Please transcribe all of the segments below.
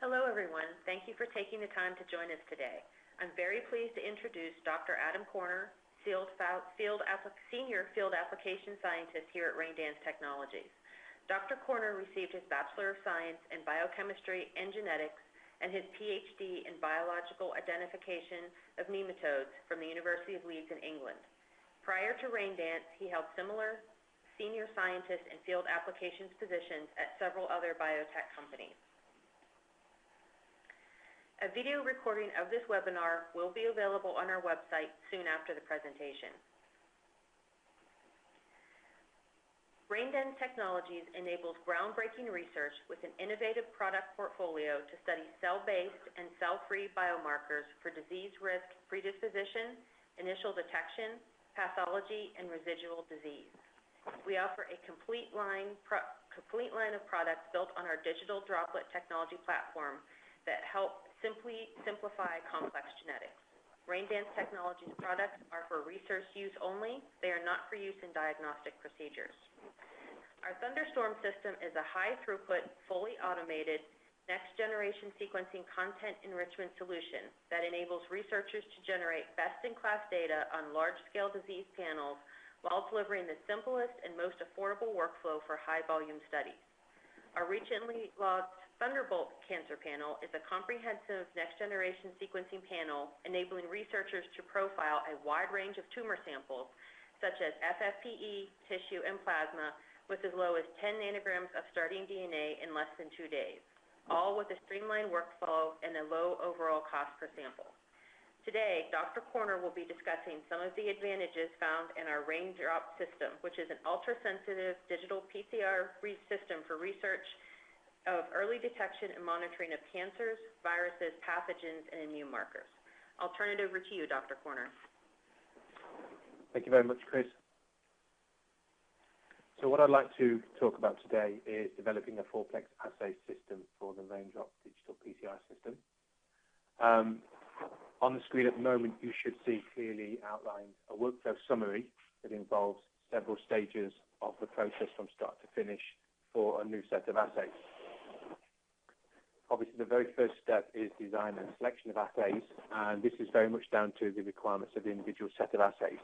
Hello, everyone. Thank you for taking the time to join us today. I'm very pleased to introduce Dr. Adam Corner, Senior Field Application Scientist here at RainDance Technologies. Dr. Corner received his Bachelor of Science in Biochemistry and Genetics and his PhD in Biological Identification of Nematodes from the University of Leeds in England. Prior to RainDance, he held similar senior scientist and field applications positions at several other biotech companies. A video recording of this webinar will be available on our website soon after the presentation. RainDance Technologies enables groundbreaking research with an innovative product portfolio to study cell-based and cell-free biomarkers for disease risk predisposition, initial detection, pathology, and residual disease. We offer a complete line of products built on our digital droplet technology platform that help simplify complex genetics. RainDance Technologies products are for research use only. They are not for use in diagnostic procedures. Our Thunderstorm system is a high-throughput, fully automated, next-generation sequencing content enrichment solution that enables researchers to generate best-in-class data on large-scale disease panels while delivering the simplest and most affordable workflow for high-volume studies. Our recently launched Thunderbolt Cancer Panel is a comprehensive next-generation sequencing panel enabling researchers to profile a wide range of tumor samples, such as FFPE, tissue, and plasma, with as low as 10 nanograms of starting DNA in less than 2 days, all with a streamlined workflow and a low overall cost per sample. Today, Dr. Corner will be discussing some of the advantages found in our RainDrop system, which is an ultra-sensitive digital PCR system for research of early detection and monitoring of cancers, viruses, pathogens, and immune markers. I'll turn it over to you, Dr. Corner. Thank you very much, Chris. So what I'd like to talk about today is developing a 4-plex assay system for the RainDrop Digital PCR System. On the screen at the moment, you should see clearly outlined a workflow summary that involves several stages of the process from start to finish for a new set of assays. Obviously, the very first step is design and selection of assays, and this is very much down to the requirements of the individual set of assays.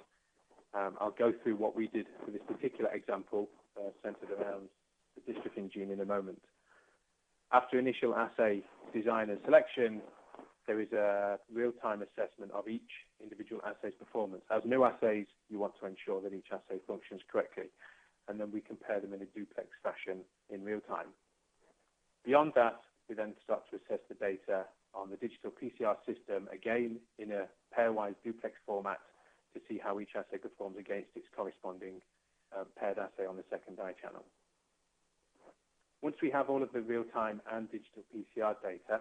I'll go through what we did for this particular example, centered around the dystrophin gene in a moment. After initial assay design and selection, there is a real-time assessment of each individual assay's performance. As new assays, you want to ensure that each assay functions correctly, and then we compare them in a duplex fashion in real time. Beyond that, we then start to assess the data on the digital PCR system, again in a pairwise duplex format, to see how each assay performs against its corresponding paired assay on the second dye channel. Once we have all of the real-time and digital PCR data,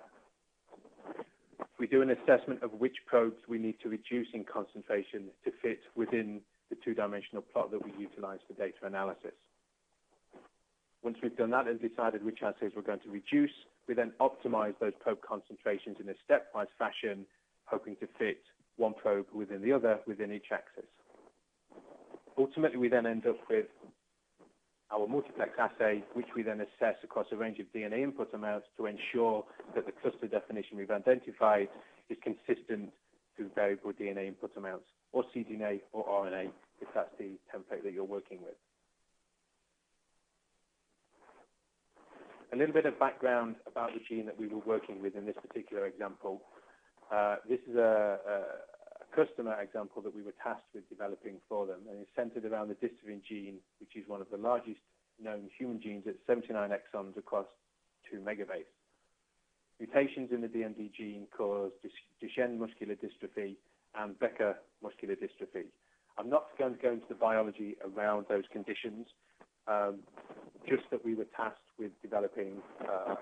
we do an assessment of which probes we need to reduce in concentration to fit within the two-dimensional plot that we utilize for data analysis. Once we've done that and decided which assays we're going to reduce, we then optimize those probe concentrations in a stepwise fashion, hoping to fit one probe within the other within each axis. Ultimately, we then end up with our multiplex assay, which we then assess across a range of DNA input amounts to ensure that the cluster definition we've identified is consistent to variable DNA input amounts, or cDNA or RNA, if that's the template that you're working with. A little bit of background about the gene that we were working with in this particular example. This is a customer example that we were tasked with developing for them, and it's centered around the Dystrophin Gene, which is one of the largest known human genes at 79 exons across 2 megabase. Mutations in the DMD gene cause Duchenne muscular dystrophy and Becker muscular dystrophy. I'm not going to go into the biology around those conditions, just that we were tasked with developing a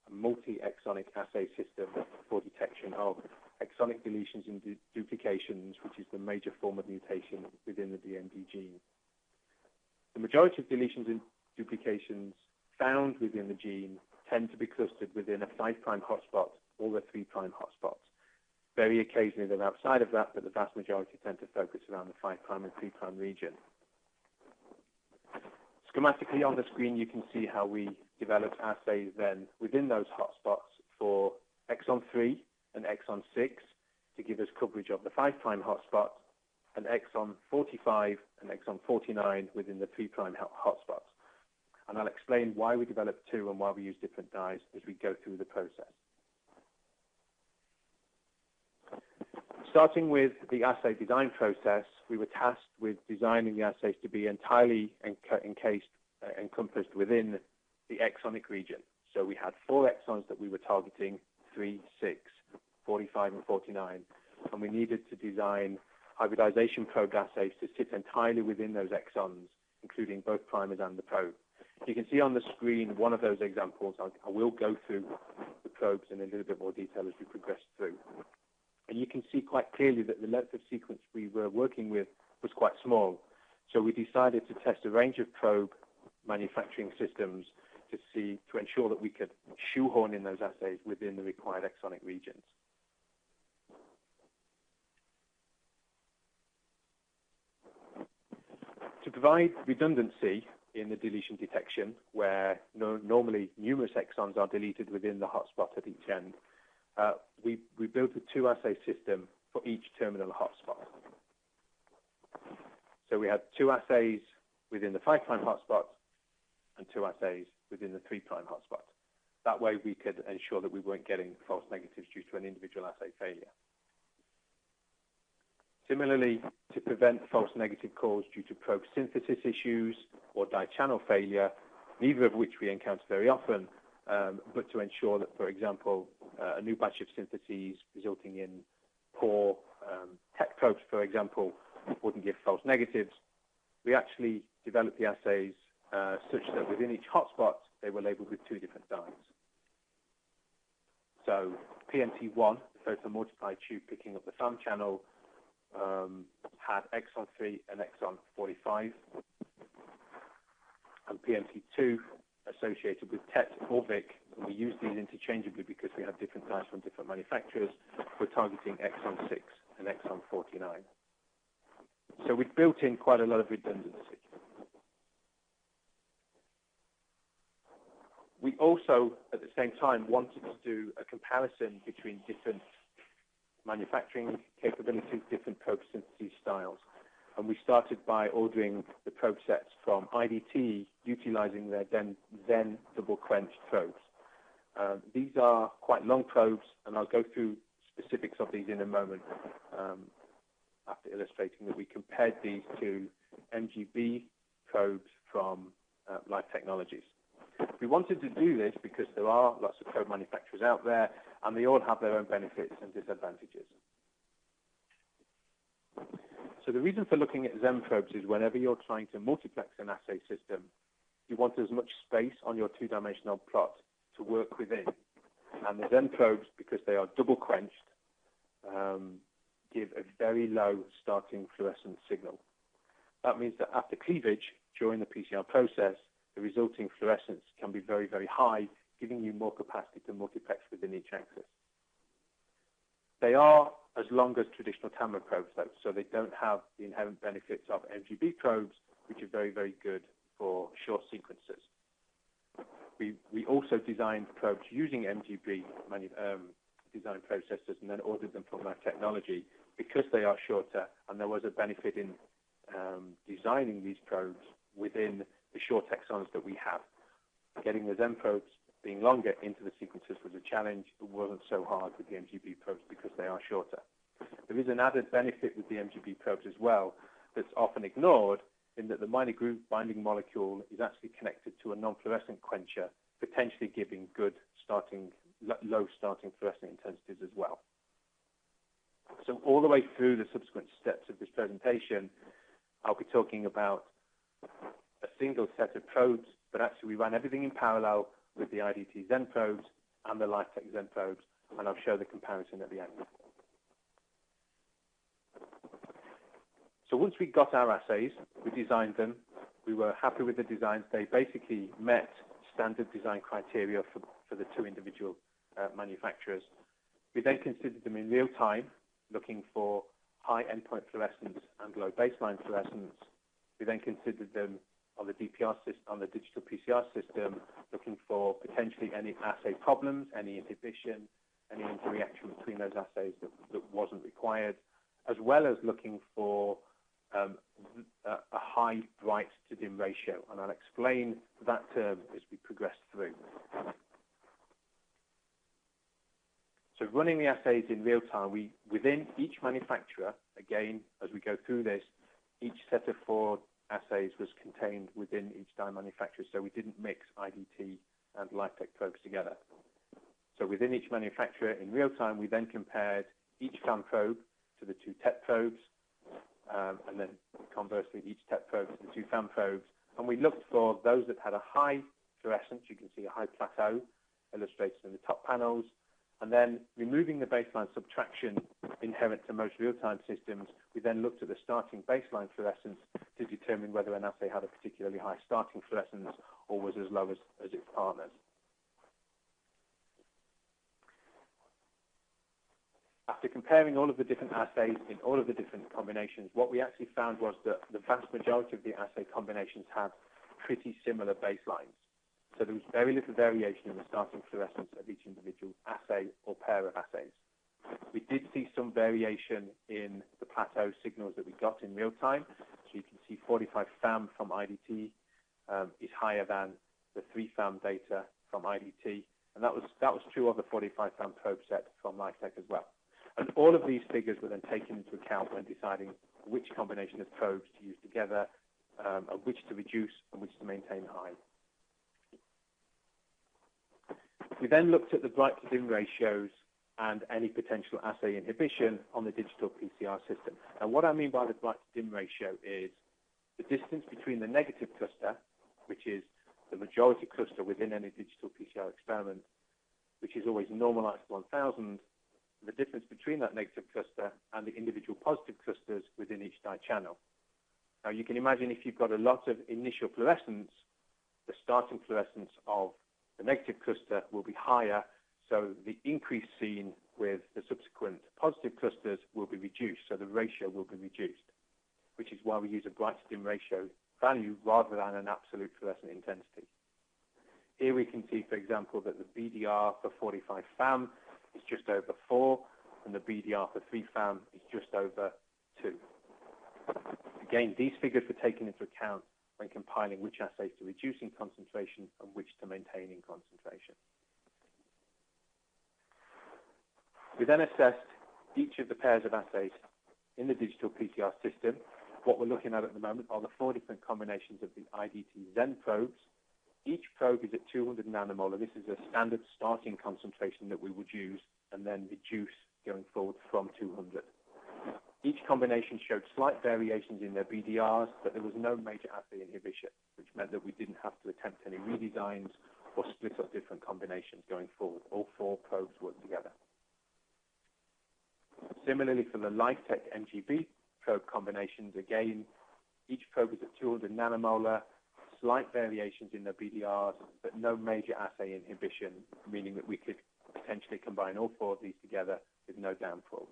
multi-exonic assay system for detection of exonic deletions and duplications, which is the major form of mutation within the DMD gene. The majority of deletions and duplications found within the gene tend to be clustered within a 5' hotspot or a 3' hotspot. Very occasionally they're outside of that, but the vast majority tend to focus around the 5' and 3' region. Schematically on the screen, you can see how we developed assays then within those hotspots for exon 3 and exon 6 to give us coverage of the 5' hotspot, and exon 45 and exon 49 within the 3' hotspots. And I'll explain why we developed two and why we use different dyes as we go through the process. Starting with the assay design process, we were tasked with designing the assays to be entirely encompassed within the exonic region. So we had 4 exons that we were targeting, 3, 6, 45, and 49, and we needed to design hybridization probe assays to sit entirely within those exons, including both primers and the probe. You can see on the screen one of those examples. I will go through the probes in a little bit more detail as we progress through. And you can see quite clearly that the length of sequence we were working with was quite small. So we decided to test a range of probe manufacturing systems to ensure that we could shoehorn in those assays within the required exonic regions. To provide redundancy in the deletion detection, where normally numerous exons are deleted within the hotspot at each end, we built a 2-assay system for each terminal hotspot. So we had 2 assays within the 5' hotspot and 2 assays within the 3' hotspot. That way we could ensure that we weren't getting false negatives due to an individual assay failure. Similarly, to prevent false negative calls due to probe synthesis issues or dye channel failure, neither of which we encounter very often, but to ensure that, for example, a new batch of syntheses resulting in poor TET probes, for example, wouldn't give false negatives, we actually developed the assays such that within each hotspot, they were labeled with 2 different dyes. So PNT1, the photomultiplied tube picking up the FAM channel, had exon 3 and exon 45, and PMT2 associated with TET or VIC, and we use these interchangeably because we have different dyes from different manufacturers. We're targeting exon 6 and exon 49. So we've built in quite a lot of redundancy. We also, at the same time, wanted to do a comparison between different manufacturing capabilities, different probe synthesis styles. And we started by ordering the probe sets from IDT, utilizing their then double-quenched probes. These are quite long probes, and I'll go through specifics of these in a moment after illustrating that we compared these to MGB probes from Life Technologies. We wanted to do this because there are lots of probe manufacturers out there, and they all have their own benefits and disadvantages. So the reason for looking at Zen probes is whenever you're trying to multiplex an assay system, you want as much space on your 2-dimensional plot to work within. And the Zen probes, because they are double quenched, give a very low starting fluorescence signal. That means that after cleavage, during the PCR process, the resulting fluorescence can be very, very high, giving you more capacity to multiplex within each axis. They are as long as traditional TAMR probes, though, so they don't have the inherent benefits of MGB probes, which are very, very good for short sequences. We also designed probes using MGB design processes and then ordered them from Life Technology because they are shorter, and there was a benefit in designing these probes within the short exons that we have. Getting the Zen probes being longer into the sequences was a challenge. It wasn't so hard with the MGB probes because they are shorter. There is an added benefit with the MGB probes as well that's often ignored, in that the minor groove binding molecule is actually connected to a non-fluorescent quencher, potentially giving good low starting fluorescent intensities as well. So all the way through the subsequent steps of this presentation, I'll be talking about a single set of probes, but actually we ran everything in parallel with the IDT Zen probes and the LifeTech Zen probes, and I'll show the comparison at the end. So once we got our assays, we designed them. We were happy with the designs. They basically met standard design criteria for the 2 individual manufacturers. We then considered them in real time, looking for high endpoint fluorescence and low baseline fluorescence. We then considered them on the on the digital PCR system, looking for potentially any assay problems, any inhibition, any interaction between those assays that wasn't required, as well as looking for a high bright to dim ratio. And I'll explain that term as we progress through. So running the assays in real time, within each manufacturer, again, as we go through this, each set of 4 assays was contained within each dye manufacturer, so we didn't mix IDT and LifeTech probes together. So within each manufacturer in real time, we then compared each FAM probe to the 2 TET probes, and then conversely each TET probe to the 2 FAM probes, and we looked for those that had a high fluorescence. You can see a high plateau illustrated in the top panels. And then removing the baseline subtraction inherent to most real-time systems, we then looked at the starting baseline fluorescence to determine whether an assay had a particularly high starting fluorescence or was as low as its partners. After comparing all of the different assays in all of the different combinations, what we actually found was that the vast majority of the assay combinations had pretty similar baselines. So there was very little variation in the starting fluorescence of each individual assay or pair of assays. We did see some variation in the plateau signals that we got in real time. So you can see 45 FAM from IDT is higher than the 3 FAM data from IDT, and that was true of the 45 FAM probe set from LifeTech as well. And all of these figures were then taken into account when deciding which combination of probes to use together, and which to reduce and which to maintain high. We then looked at the bright to dim ratios and any potential assay inhibition on the digital PCR system. And what I mean by the bright to dim ratio is the distance between the negative cluster, which is the majority cluster within any digital PCR experiment, which is always normalized to 1000, the difference between that negative cluster and the individual positive clusters within each dye channel. Now you can imagine if you've got a lot of initial fluorescence, the starting fluorescence of the negative cluster will be higher, so the increase seen with the subsequent positive clusters will be reduced, so the ratio will be reduced, which is why we use a bright to dim ratio value rather than an absolute fluorescent intensity. Here we can see, for example, that the BDR for 45 FAM is just over 4, and the BDR for 3 FAM is just over 2. Again, these figures were taken into account when compiling which assays to reduce in concentration and which to maintain in concentration. We then assessed each of the pairs of assays in the digital PCR system. What we're looking at the moment are the 4 different combinations of the IDT Zen probes. Each probe is at 200 nanomolar. This is a standard starting concentration that we would use and then reduce going forward from 200. Each combination showed slight variations in their BDRs, but there was no major assay inhibition, which meant that we didn't have to attempt any redesigns or split up different combinations going forward. All 4 probes worked together. Similarly, for the LifeTech MGB probe combinations, again, each probe is at 200 nanomolar, slight variations in their BDRs, but no major assay inhibition, meaning that we could potentially combine all 4 of these together with no downfall.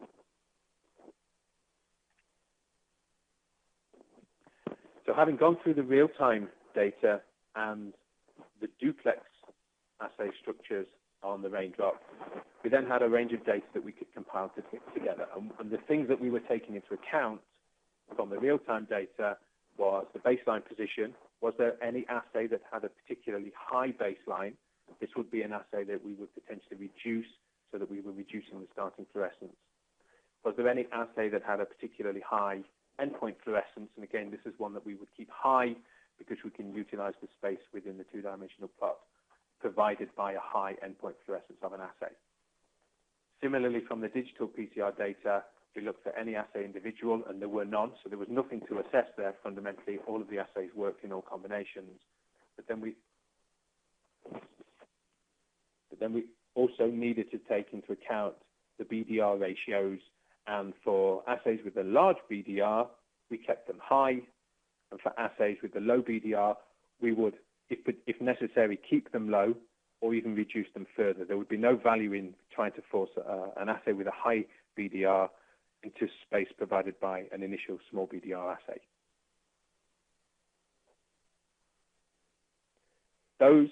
So having gone through the real-time data and the duplex assay structures on the RainDrop, we then had a range of data that we could compile together. And the things that we were taking into account from the real-time data was the baseline position. Was there any assay that had a particularly high baseline? This would be an assay that we would potentially reduce so that we were reducing the starting fluorescence. Was there any assay that had a particularly high endpoint fluorescence? And again, this is one that we would keep high because we can utilize the space within the 2-dimensional plot provided by a high endpoint fluorescence of an assay. Similarly, from the digital PCR data, we looked at any assay individual, and there were none, so there was nothing to assess there. Fundamentally, all of the assays worked in all combinations. But then we also needed to take into account the BDR ratios, and for assays with a large BDR, we kept them high, and for assays with the low BDR, we would, if necessary, keep them low or even reduce them further. There would be no value in trying to force an assay with a high BDR into space provided by an initial small BDR assay. Those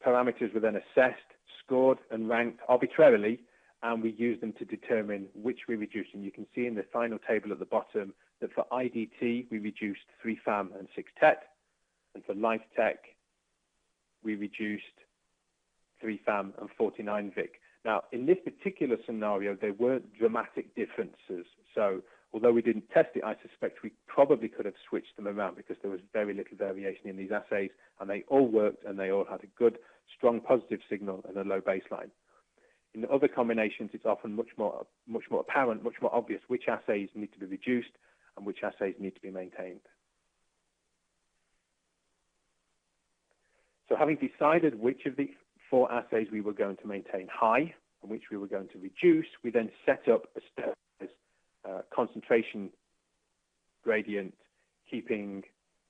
parameters were then assessed, scored, and ranked arbitrarily, and we used them to determine which we reduced. And you can see in the final table at the bottom that for IDT, we reduced 3 FAM and 6 TET, and for Life Tech, we reduced 3 FAM and 49 VIC. Now, in this particular scenario, there weren't dramatic differences. So although we didn't test it, I suspect we probably could have switched them around because there was very little variation in these assays, and they all worked, and they all had a good, strong positive signal and a low baseline. In other combinations, it's often much more apparent, much more obvious which assays need to be reduced and which assays need to be maintained. So having decided which of the 4 assays we were going to maintain high and which we were going to reduce, we then set up a stepwise concentration gradient, keeping,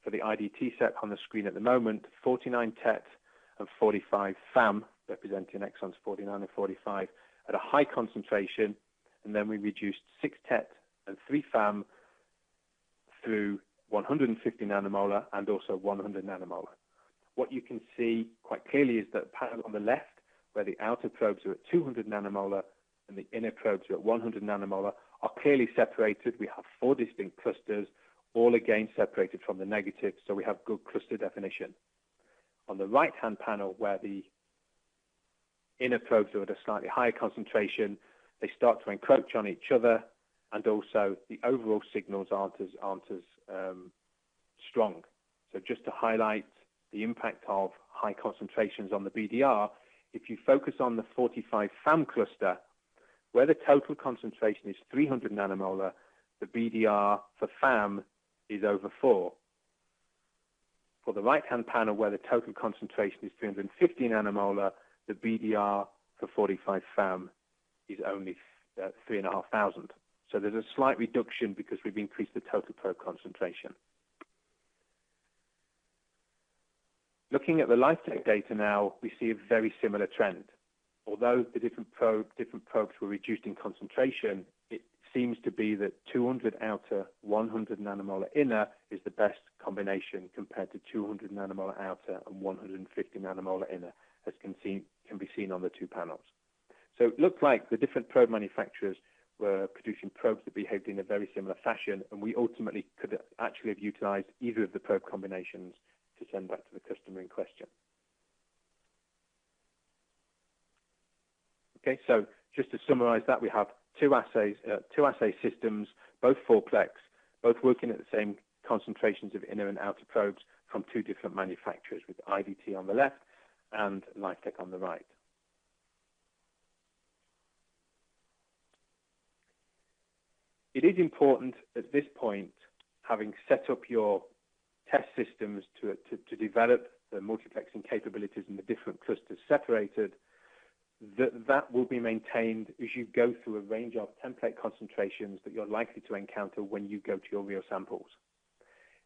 for the IDT set on the screen at the moment, 49 TET and 45 FAM, representing exons 49 and 45, at a high concentration, and then we reduced 6 TET and 3 FAM through 150 nanomolar and also 100 nanomolar. What you can see quite clearly is that the panel on the left, where the outer probes are at 200 nanomolar and the inner probes are at 100 nanomolar, are clearly separated. We have 4 distinct clusters, all again separated from the negative, so we have good cluster definition. On the right-hand panel, where the inner probes are at a slightly higher concentration, they start to encroach on each other, and also the overall signals aren't as strong. So just to highlight the impact of high concentrations on the BDR, if you focus on the 45 FAM cluster, where the total concentration is 300 nanomolar, the BDR for FAM is over 4. For the right-hand panel, where the total concentration is 350 nanomolar, the BDR for 45 FAM is only 3,500. So there's a slight reduction because we've increased the total probe concentration. Looking at the Life Tech data now, we see a very similar trend. Although the different probes were reduced in concentration, it seems to be that 200 outer, 100 nanomolar inner is the best combination compared to 200 nanomolar outer and 150 nanomolar inner, as can be seen on the 2 panels. So it looked like the different probe manufacturers were producing probes that behaved in a very similar fashion, and we ultimately could actually have utilized either of the probe combinations to send back to the customer in question. Okay, so just to summarize that, we have two assay systems, both 4-plex, both working at the same concentrations of inner and outer probes from 2 different manufacturers, with IDT on the left and Life Tech on the right. It is important at this point, having set up your test systems to develop the multiplexing capabilities in the different clusters separated, that will be maintained as you go through a range of template concentrations that you're likely to encounter when you go to your real samples.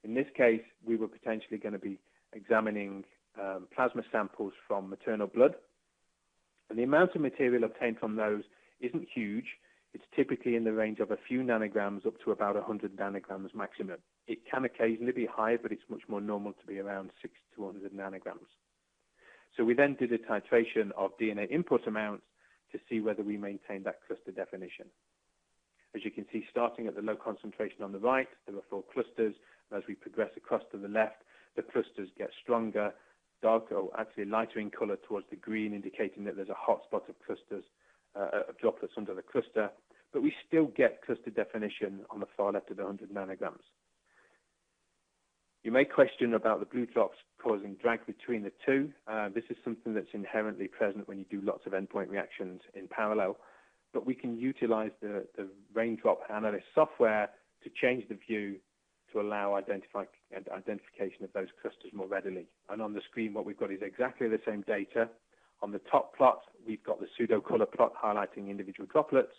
In this case, we were potentially going to be examining plasma samples from maternal blood, and the amount of material obtained from those isn't huge. It's typically in the range of a few nanograms up to about 100 nanograms maximum. It can occasionally be higher, but it's much more normal to be around 6 to 100 nanograms. So we then did a titration of DNA input amounts to see whether we maintained that cluster definition. As you can see, starting at the low concentration on the right, there are 4 clusters. As we progress across to the left, the clusters get stronger, darker, or actually lighter in color towards the green, indicating that there's a hotspot of clusters, of droplets under the cluster. But we still get cluster definition on the far left of the 100 nanograms. You may question about the blue drops causing drag between the 2. This is something that's inherently present when you do lots of endpoint reactions in parallel, but we can utilize the RainDrop analyst software to change the view to allow identification of those clusters more readily. And on the screen, what we've got is exactly the same data. On the top plot, we've got the pseudo-color plot highlighting individual droplets,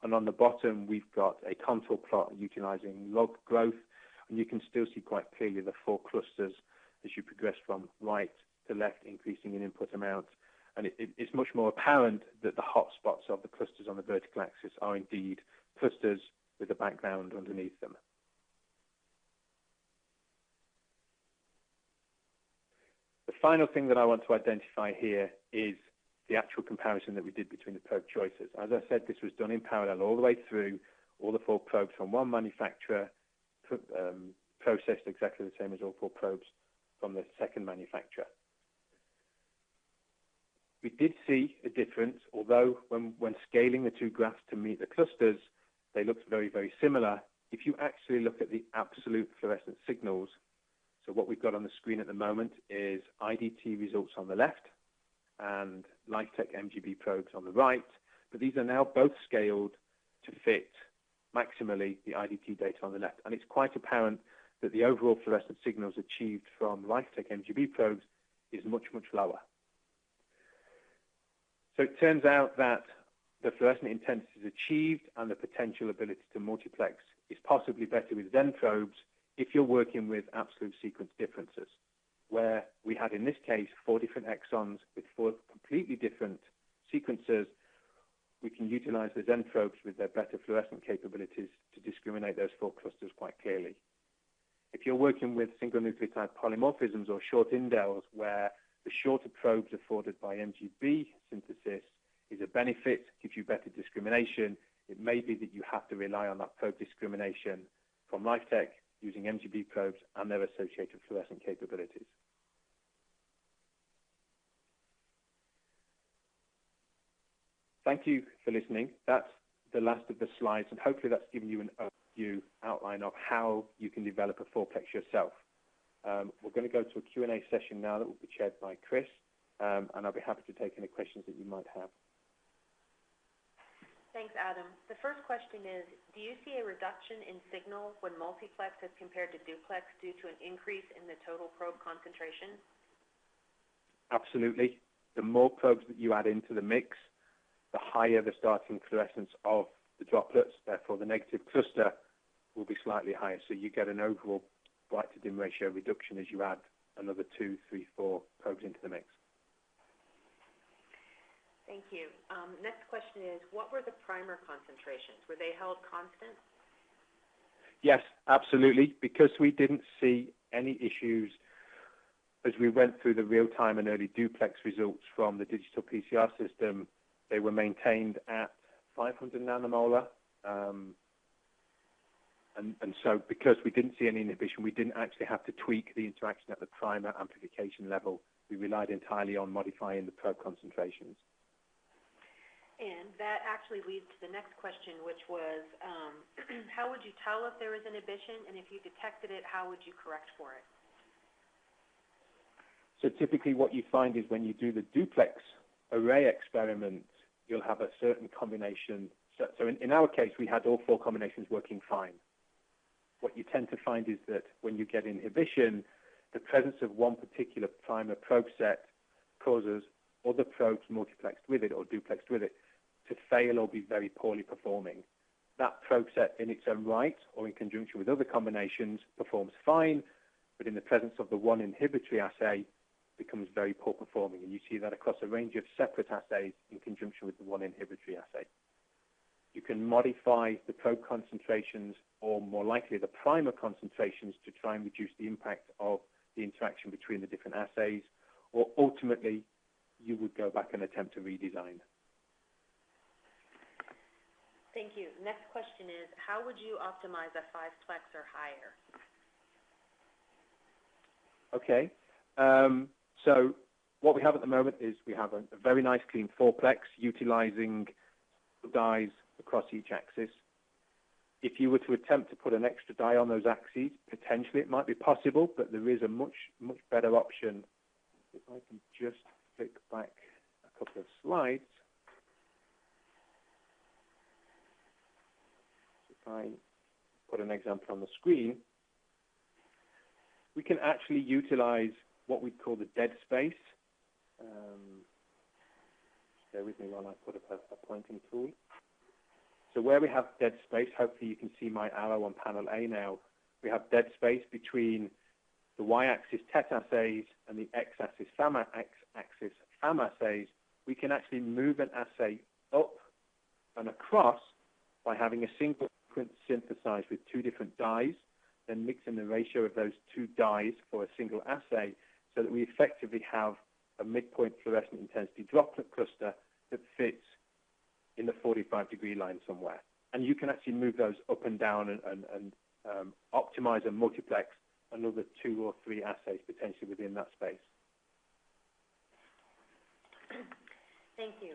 and on the bottom, we've got a contour plot utilizing log growth. And you can still see quite clearly the 4 clusters as you progress from right to left, increasing in input amounts. And it's much more apparent that the hotspots of the clusters on the vertical axis are indeed clusters with a background underneath them. The final thing that I want to identify here is the actual comparison that we did between the probe choices. As I said, this was done in parallel all the way through, all the 4 probes from one manufacturer, processed exactly the same as all 4 probes from the second manufacturer. We did see a difference, although when scaling the 2 graphs to meet the clusters, they looked very, very similar. If you actually look at the absolute fluorescent signals, so what we've got on the screen at the moment is IDT results on the left and LifeTech MGB probes on the right, but these are now both scaled to fit maximally the IDT data on the left. And it's quite apparent that the overall fluorescent signals achieved from LifeTech MGB probes is much, much lower. So it turns out that the fluorescent intensity is achieved and the potential ability to multiplex is possibly better with Zen probes if you're working with absolute sequence differences, where we had in this case 4 different exons with 4 completely different sequences. We can utilize the Zen probes with their better fluorescent capabilities to discriminate those 4 clusters quite clearly. If you're working with single nucleotide polymorphisms or short indels, where the shorter probes afforded by MGB synthesis is a benefit, gives you better discrimination, it may be that you have to rely on that probe discrimination from LifeTech using MGB probes and their associated fluorescent capabilities. Thank you for listening. That's the last of the slides, and hopefully that's given you an overview outline of how you can develop a 4-plex yourself. We're going to go to a Q&A session now that will be chaired by Chris, and I'll be happy to take any questions that you might have. Thanks, Adam. The first question is, do you see a reduction in signal when multiplex is compared to duplex due to an increase in the total probe concentration? Absolutely. The more probes that you add into the mix, the higher the starting fluorescence of the droplets, therefore the negative cluster will be slightly higher. So you get an overall bright to dim ratio reduction as you add another 2, 3, 4 probes into the mix. Thank you. Next question is, what were the primer concentrations? Were they held constant? Yes, absolutely. Because we didn't see any issues as we went through the real-time and early duplex results from the digital PCR system, they were maintained at 500 nanomolar. And so because we didn't see any inhibition, we didn't actually have to tweak the interaction at the primer amplification level. We relied entirely on modifying the probe concentrations. And that actually leads to the next question, which was, how would you tell if there was inhibition? And if you detected it, how would you correct for it? So typically what you find is when you do the duplex array experiment, you'll have a certain combination. So in our case, we had all 4 combinations working fine. What you tend to find is that when you get inhibition, the presence of one particular primer probe set causes other probes multiplexed with it or duplexed with it to fail or be very poorly performing. That probe set in its own right or in conjunction with other combinations performs fine, but in the presence of the one inhibitory assay becomes very poor performing. And you see that across a range of separate assays in conjunction with the one inhibitory assay. You can modify the probe concentrations or more likely the primer concentrations to try and reduce the impact of the interaction between the different assays, or ultimately you would go back and attempt to redesign. Thank you. Next question is, how would you optimize a 5-plex or higher? Okay. So what we have at the moment is we have a very nice clean 4-plex utilizing dyes across each axis. If you were to attempt to put an extra dye on those axes, potentially it might be possible, but there is a much better option. If I can just flick back a couple of slides. If I put an example on the screen, we can actually utilize what we'd call the dead space. Bear with me while I put up a pointing tool. So where we have dead space, hopefully you can see my arrow on panel A now. We have dead space between the y-axis TET assays and the x-axis FAM assays. We can actually move an assay up and across by having a single sequence synthesized with 2 different dyes, then mixing the ratio of those 2 dyes for a single assay so that we effectively have a midpoint fluorescent intensity droplet cluster that fits in the 45-degree line somewhere. And you can actually move those up and down and optimize and multiplex another 2 or 3 assays potentially within that space. Thank you.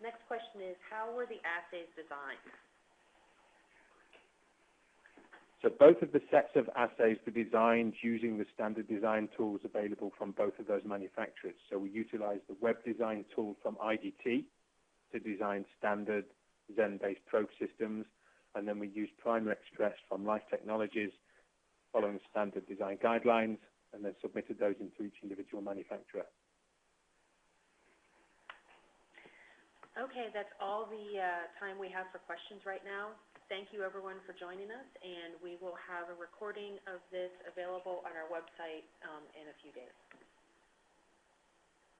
Next question is, how were the assays designed? So both of the sets of assays were designed using the standard design tools available from both of those manufacturers. So we utilized the web design tool from IDT to design standard Zen-based probe systems, and then we used Primer Express from Life Technologies following standard design guidelines, and then submitted those into each individual manufacturer. Okay, that's all the time we have for questions right now. Thank you, everyone, for joining us, and we will have a recording of this available on our website in a few days.